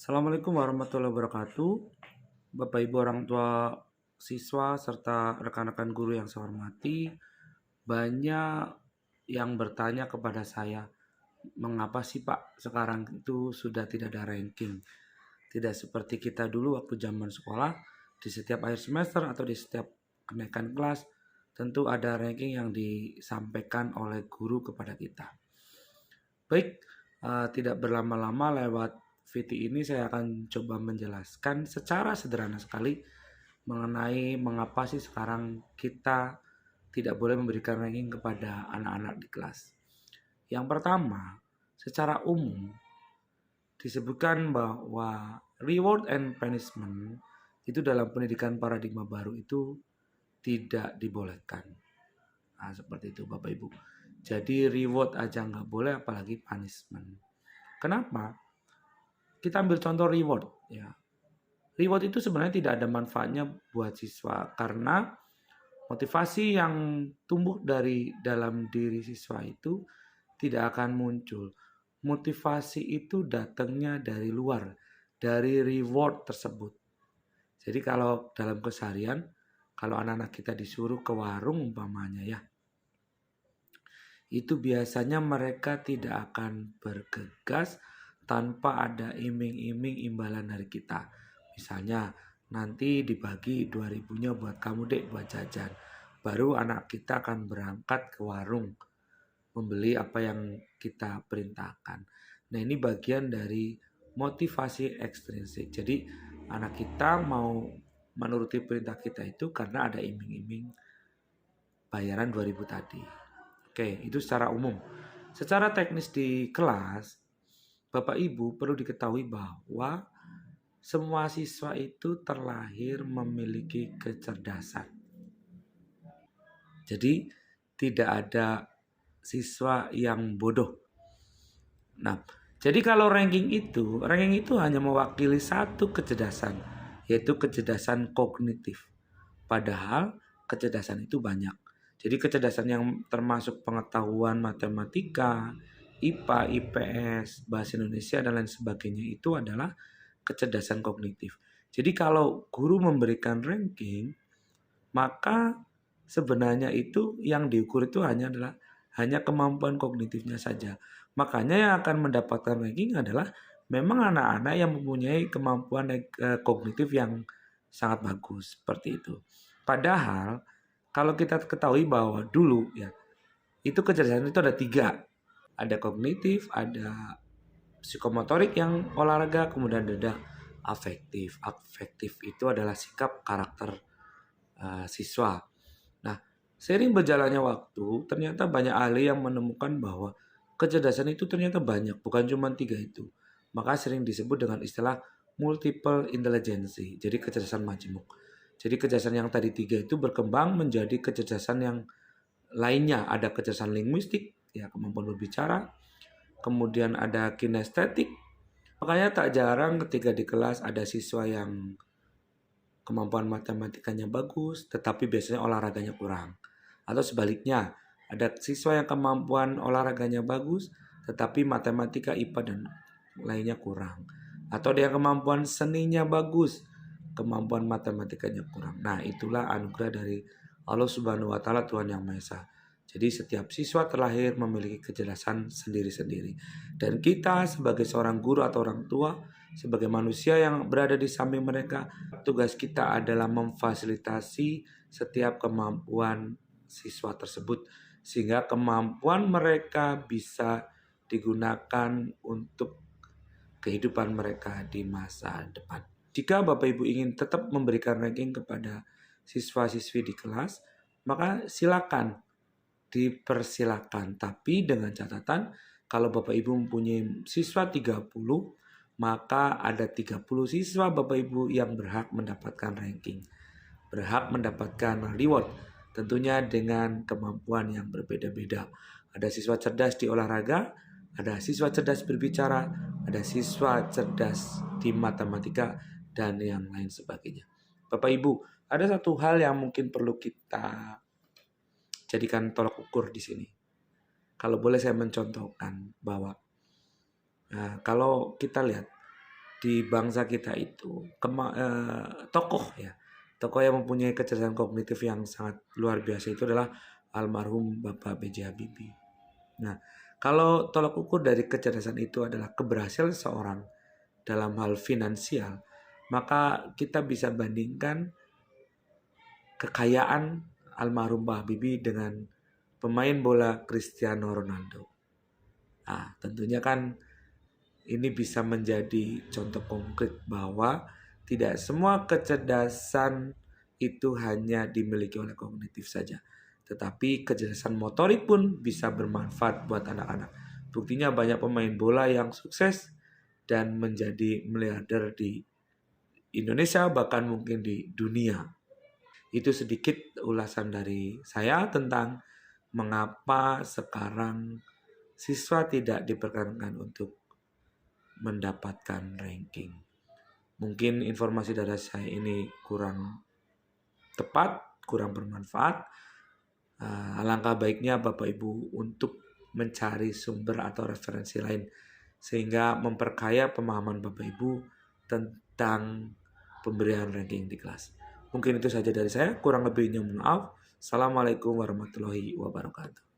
Assalamualaikum warahmatullahi wabarakatuh. Bapak Ibu orang tua siswa serta rekan-rekan guru yang saya hormati, banyak yang bertanya kepada saya, mengapa sih Pak sekarang itu sudah tidak ada ranking? Tidak seperti kita dulu waktu zaman sekolah, di setiap akhir semester atau di setiap kenaikan kelas, tentu ada ranking yang disampaikan oleh guru kepada kita. Baik, tidak berlama-lama lewat VT ini saya akan coba menjelaskan secara sederhana sekali mengenai mengapa sih sekarang kita tidak boleh memberikan ranking kepada anak-anak di kelas. Yang pertama, secara umum disebutkan bahwa reward and punishment itu dalam pendidikan paradigma baru itu tidak dibolehkan. Nah, seperti itu Bapak Ibu. Jadi reward aja nggak boleh apalagi punishment. Kenapa? Kita ambil contoh reward ya. Reward itu sebenarnya tidak ada manfaatnya buat siswa karena motivasi yang tumbuh dari dalam diri siswa itu tidak akan muncul. Motivasi itu datangnya dari luar, dari reward tersebut. Jadi kalau dalam keseharian, kalau anak-anak kita disuruh ke warung umpamanya ya, itu biasanya mereka tidak akan bergegas tanpa ada iming-iming imbalan dari kita. Misalnya nanti dibagi 2000-nya buat kamu dek buat jajan. Baru anak kita akan berangkat ke warung membeli apa yang kita perintahkan. Nah ini bagian dari motivasi ekstrinsik. Jadi anak kita mau menuruti perintah kita itu karena ada iming-iming bayaran 2000 tadi. Oke, itu secara umum. Secara teknis di kelas, Bapak Ibu perlu diketahui bahwa semua siswa itu terlahir memiliki kecerdasan. Jadi tidak ada siswa yang bodoh. Nah, jadi kalau ranking itu hanya mewakili satu kecerdasan, yaitu kecerdasan kognitif. Padahal kecerdasan itu banyak. Jadi kecerdasan yang termasuk pengetahuan matematika, IPA, IPS, bahasa Indonesia dan lain sebagainya itu adalah kecerdasan kognitif. Jadi kalau guru memberikan ranking, maka sebenarnya itu yang diukur itu hanya kemampuan kognitifnya saja. Makanya yang akan mendapatkan ranking adalah memang anak-anak yang mempunyai kemampuan kognitif yang sangat bagus seperti itu. Padahal kalau kita ketahui bahwa dulu ya itu kecerdasan itu ada tiga, ada kognitif, ada psikomotorik yang olahraga, kemudian ada afektif. Afektif itu adalah sikap karakter siswa. Nah, seiring berjalannya waktu, ternyata banyak ahli yang menemukan bahwa kecerdasan itu ternyata banyak, bukan cuma tiga itu. Maka sering disebut dengan istilah multiple intelligence, jadi kecerdasan majemuk. Jadi kecerdasan yang tadi tiga itu berkembang menjadi kecerdasan yang lainnya. Ada kecerdasan linguistik, ya kemampuan berbicara, kemudian ada kinestetik. Makanya tak jarang ketika di kelas ada siswa yang kemampuan matematikanya bagus, tetapi biasanya olahraganya kurang. Atau sebaliknya, ada siswa yang kemampuan olahraganya bagus, tetapi matematika, IPA, dan lainnya kurang. Atau dia kemampuan seninya bagus, kemampuan matematikanya kurang. Nah, itulah anugerah dari Allah Subhanahu wa Ta'ala, Tuhan Yang Maha Esa. Jadi setiap siswa terlahir memiliki kecerdasan sendiri-sendiri. Dan kita sebagai seorang guru atau orang tua, sebagai manusia yang berada di samping mereka, tugas kita adalah memfasilitasi setiap kemampuan siswa tersebut sehingga kemampuan mereka bisa digunakan untuk kehidupan mereka di masa depan. Jika Bapak Ibu ingin tetap memberikan ranking kepada siswa-siswi di kelas, maka silakan dipersilakan. Tapi dengan catatan kalau Bapak Ibu mempunyai siswa 30, maka ada 30 siswa Bapak Ibu yang berhak mendapatkan ranking. Berhak mendapatkan reward. Tentunya dengan kemampuan yang berbeda-beda. Ada siswa cerdas di olahraga, ada siswa cerdas berbicara, ada siswa cerdas di matematika, dan yang lain sebagainya. Bapak Ibu, ada satu hal yang mungkin perlu kita jadikan tolak ukur di sini. Kalau boleh saya mencontohkan bahwa kalau kita lihat di bangsa kita itu tokoh ya, tokoh yang mempunyai kecerdasan kognitif yang sangat luar biasa itu adalah almarhum Bapak B.J. Habibie. Nah, kalau tolak ukur dari kecerdasan itu adalah keberhasilan seorang dalam hal finansial, maka kita bisa bandingkan kekayaan almarhum Pak Habibie dengan pemain bola Cristiano Ronaldo. Nah, tentunya kan ini bisa menjadi contoh konkret bahwa tidak semua kecerdasan itu hanya dimiliki oleh kognitif saja, tetapi kecerdasan motorik pun bisa bermanfaat buat anak-anak. Buktinya banyak pemain bola yang sukses dan menjadi miliarder di Indonesia, bahkan mungkin di dunia. Itu sedikit ulasan dari saya tentang mengapa sekarang siswa tidak diperkenankan untuk mendapatkan ranking. Mungkin informasi dari saya ini kurang tepat, kurang bermanfaat. Alangkah baiknya Bapak Ibu untuk mencari sumber atau referensi lain sehingga memperkaya pemahaman Bapak Ibu tentang pemberian ranking di kelas. Mungkin itu saja dari saya, kurang lebihnya mohon maaf. Assalamualaikum warahmatullahi wabarakatuh.